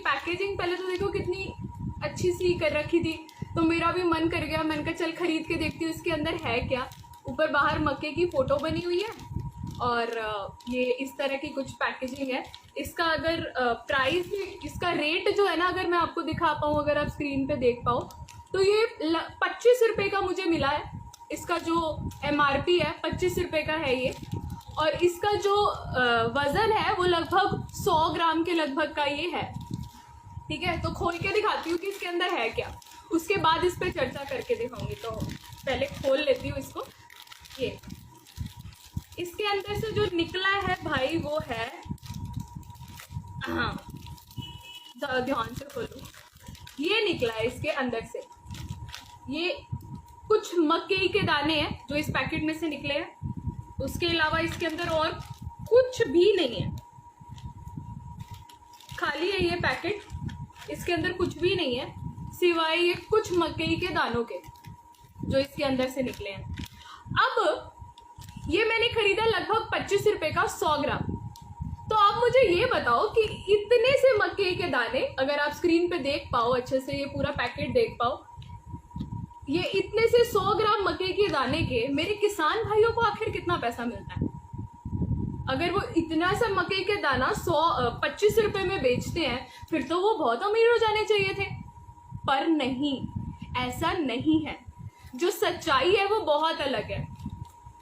Packaging पहले तो देखो कितनी अच्छी सी कर रखी थी, तो मेरा भी मन कर गया, मैंने कहा चल खरीद के देखती हूँ इसके अंदर है क्या। ऊपर बाहर मक्के की फ़ोटो बनी हुई है और ये इस तरह की कुछ पैकेजिंग है। इसका अगर प्राइस, इसका रेट जो है ना, अगर मैं आपको दिखा पाऊँ, अगर आप स्क्रीन पे देख पाओ, तो ये 25 रुपये का मुझे मिला है। इसका जो MRP है 25 रुपये का है ये, और इसका जो वज़न है वो लगभग 100 ग्राम के लगभग का ये है। ठीक है, तो खोल के दिखाती हूँ कि इसके अंदर है क्या, उसके बाद इस पर चर्चा करके दिखाऊंगी। तो पहले खोल लेती हूँ इसको। ये इसके अंदर से जो निकला है भाई वो है, हाँ ध्यान से खोलो, ये निकला है इसके अंदर से, ये कुछ मक्के के दाने हैं जो इस पैकेट में से निकले हैं। उसके अलावा इसके अंदर और कुछ भी नहीं है, खाली है ये पैकेट, इसके अंदर कुछ भी नहीं है सिवाय ये कुछ मक्के के दानों के जो इसके अंदर से निकले हैं। अब ये मैंने खरीदा लगभग 25 रुपए का 100 ग्राम। तो आप मुझे ये बताओ कि इतने से मक्के के दाने, अगर आप स्क्रीन पे देख पाओ अच्छे से, ये पूरा पैकेट देख पाओ, ये इतने से 100 ग्राम मक्के के दाने के मेरे किसान भाइयों को आखिर कितना पैसा मिलता है? अगर वो इतना सा मक्के के दाना 25 रुपए में बेचते हैं, फिर तो वो बहुत अमीर हो जाने चाहिए थे। पर नहीं, ऐसा नहीं है। जो सच्चाई है वो बहुत अलग है।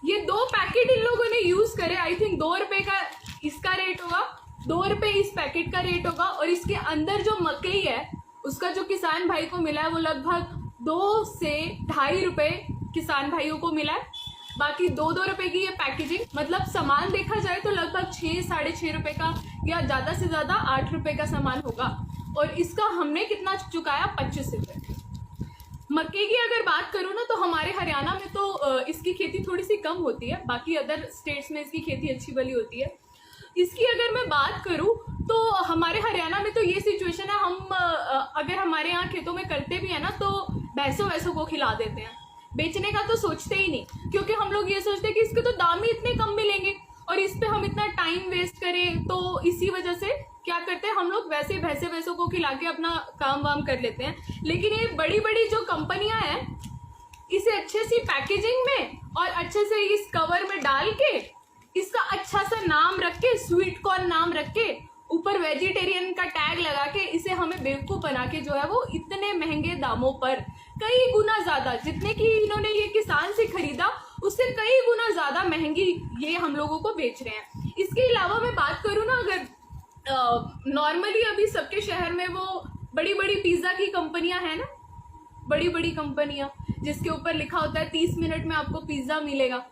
ये 2 पैकेट इन लोगों ने यूज करे, आई थिंक 2 रुपए का इसका रेट होगा, 2 रुपए इस पैकेट का रेट होगा, और इसके अंदर जो मकई है उसका जो किसान भाई को मिला है वो लगभग 2 से 2.5 रुपए किसान भाइयों को मिला है। बाकी 2-2 रुपए की ये पैकेजिंग, मतलब सामान देखा जाए तो लगभग 6-6.5 रुपए का, या ज्यादा से ज्यादा 8 रुपए का सामान होगा, और इसका हमने कितना चुकाया? 25 रुपए। मक्के की अगर बात करूँ ना, तो हमारे हरियाणा में तो इसकी खेती थोड़ी सी कम होती है, बाकी अदर स्टेट्स में इसकी खेती अच्छी भली होती है। इसकी अगर मैं बात करूँ तो हमारे हरियाणा में तो ये सिचुएशन है, हम अगर हमारे यहाँ खेतों में करते भी है ना, तो भैंसों वैसों को खिला देते हैं, बेचने का तो सोचते ही नहीं, क्योंकि हम लोग ये सोचते हैं कि इसके तो दाम ही इतने कम मिलेंगे और इस पे हम इतना टाइम वेस्ट करें, तो इसी वजह से क्या करते हैं हम लोग, वैसे भैंसे वैसों को खिला के अपना काम वाम कर लेते हैं। लेकिन ये बड़ी बड़ी जो कंपनियां हैं, इसे अच्छे सी पैकेजिंग में और अच्छे से इस कवर में डाल के, इसका अच्छा सा नाम रख के, स्वीट कॉर्न नाम रख के, ऊपर वेजिटेरियन का टैग लगा के, इसे हमें बेवकूफ बना के जो है वो इतने महंगे दामों पर, कई गुना ज्यादा, जितने की इन्होंने ये किसान से खरीदा उससे कई गुना ज्यादा महंगी ये हम लोगों को बेच रहे हैं। इसके अलावा मैं बात करूँ ना, अगर नॉर्मली अभी सबके शहर में वो बड़ी बड़ी पिज्जा की कंपनियां हैं ना, बड़ी बड़ी कंपनियां जिसके ऊपर लिखा होता है 30 मिनट में आपको पिज्जा मिलेगा।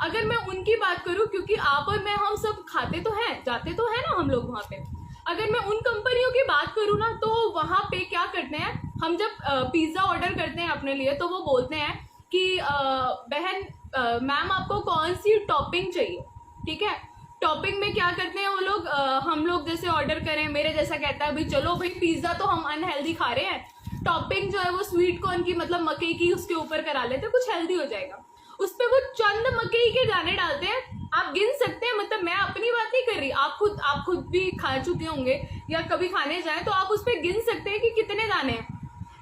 अगर मैं उनकी बात करूं, क्योंकि आप और मैं हम सब खाते तो हैं, जाते तो है ना हम लोग वहां पे, अगर मैं उन कंपनियों की बात करूं ना, तो वहां पे क्या करते हैं, हम जब पिज्जा ऑर्डर करते हैं अपने लिए, तो वो बोलते हैं कि बहन मैम आपको कौन सी टॉपिंग चाहिए। ठीक है, टॉपिंग में क्या करते हैं वो लोग, हम लोग जैसे ऑर्डर करें, मेरे जैसा कहता है भाई चलो भाई पिज्जा तो हम अनहेल्दी खा रहे हैं, टॉपिंग जो है वो स्वीट कॉर्न की, मतलब मकई की, उसके ऊपर करा लेते हैं, कुछ हेल्दी हो जाएगा। उस पे वो चंद मकई के दाने डालते हैं, आप गिन सकते हैं, मतलब मैं अपनी बात नहीं कर रही, आप खुद भी खा चुके होंगे या कभी खाने जाए तो आप उस पे गिन सकते हैं कि कितने दाने हैं।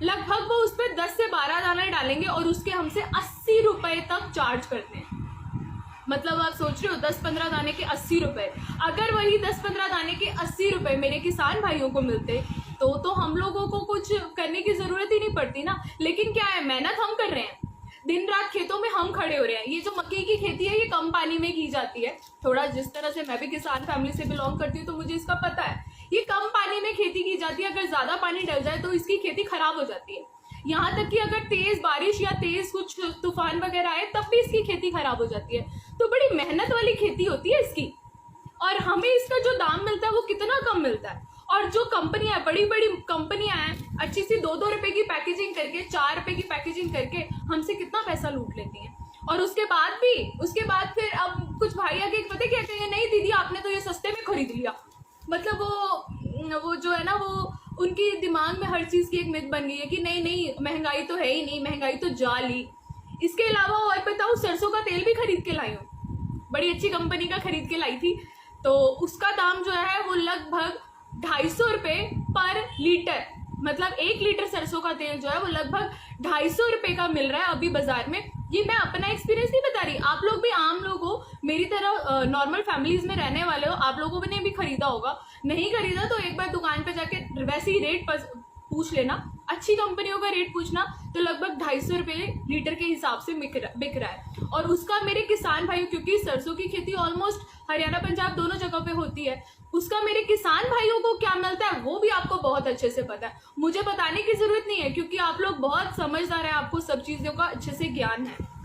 लगभग वो उस पर 10 से 12 दाने डालेंगे और उसके हमसे 80 रुपए तक चार्ज करते हैं। मतलब आप सोच रहे हो 10-15 दाने के 80 रुपए, अगर वही 10-15 दाने के 80 रुपए मेरे किसान भाइयों को मिलते तो हम लोगों को कुछ करने की जरूरत ही नहीं पड़ती ना। लेकिन क्या है, मेहनत हम कर रहे हैं, दिन रात खेतों में हम खड़े हो रहे हैं। ये जो मक्के की खेती है ये कम पानी में की जाती है, थोड़ा जिस तरह से मैं भी किसान फैमिली से बिलोंग करती हूँ तो मुझे इसका पता है, ये कम पानी में खेती की जाती है। अगर ज्यादा पानी डल जाए तो इसकी खेती खराब हो जाती है, यहाँ तक कि अगर तेज बारिश या तेज कुछ तूफान वगैरह आए तब भी इसकी खेती खराब हो जाती है। तो बड़ी मेहनत वाली खेती होती है इसकी, और हमें इसका जो दाम मिलता है वो कितना कम मिलता है। और जो कंपनियां, बड़ी बड़ी कंपनियां हैं, अच्छी सी 2-2 रुपए की पैकेजिंग करके, 4 रुपए की पैकेजिंग करके हमसे कितना पैसा लूट लेती हैं। और उसके बाद फिर अब कुछ भाई आके पता क्या कहेंगे, नहीं दीदी आपने तो ये सस्ते में खरीद लिया। मतलब वो जो है ना, वो उनकी दिमाग में हर चीज की एक मिथ बन गई है कि नहीं महंगाई तो है ही नहीं, महंगाई तो जा ली। इसके अलावा और बताऊं, सरसों का तेल भी खरीद के लाई हूँ, बड़ी अच्छी कंपनी का खरीद के लाई थी, तो उसका दाम जो है वो लगभग ₹250 पर लीटर, मतलब 1 लीटर सरसों का तेल जो है वो लगभग ₹250 का मिल रहा है अभी बाजार में। ये मैं अपना एक्सपीरियंस नहीं बता रही, आप लोग भी आम लोग हो, मेरी तरह नॉर्मल फैमिलीज में रहने वाले हो, आप लोगों ने भी खरीदा होगा। नहीं खरीदा तो एक बार दुकान पे जाके वैसे ही रेट पूछ लेना, अच्छी कंपनियों का रेट पूछना, तो लगभग ₹250 लीटर के हिसाब से बिक रहा है। और उसका मेरे किसान भाई, क्योंकि सरसों की खेती ऑलमोस्ट हरियाणा पंजाब दोनों जगह पे होती है, उसका मेरे किसान भाइयों को क्या मिलता है वो भी आपको बहुत अच्छे से पता है। मुझे बताने की जरूरत नहीं है क्योंकि आप लोग बहुत समझदार हैं, आपको सब चीजों का अच्छे से ज्ञान है।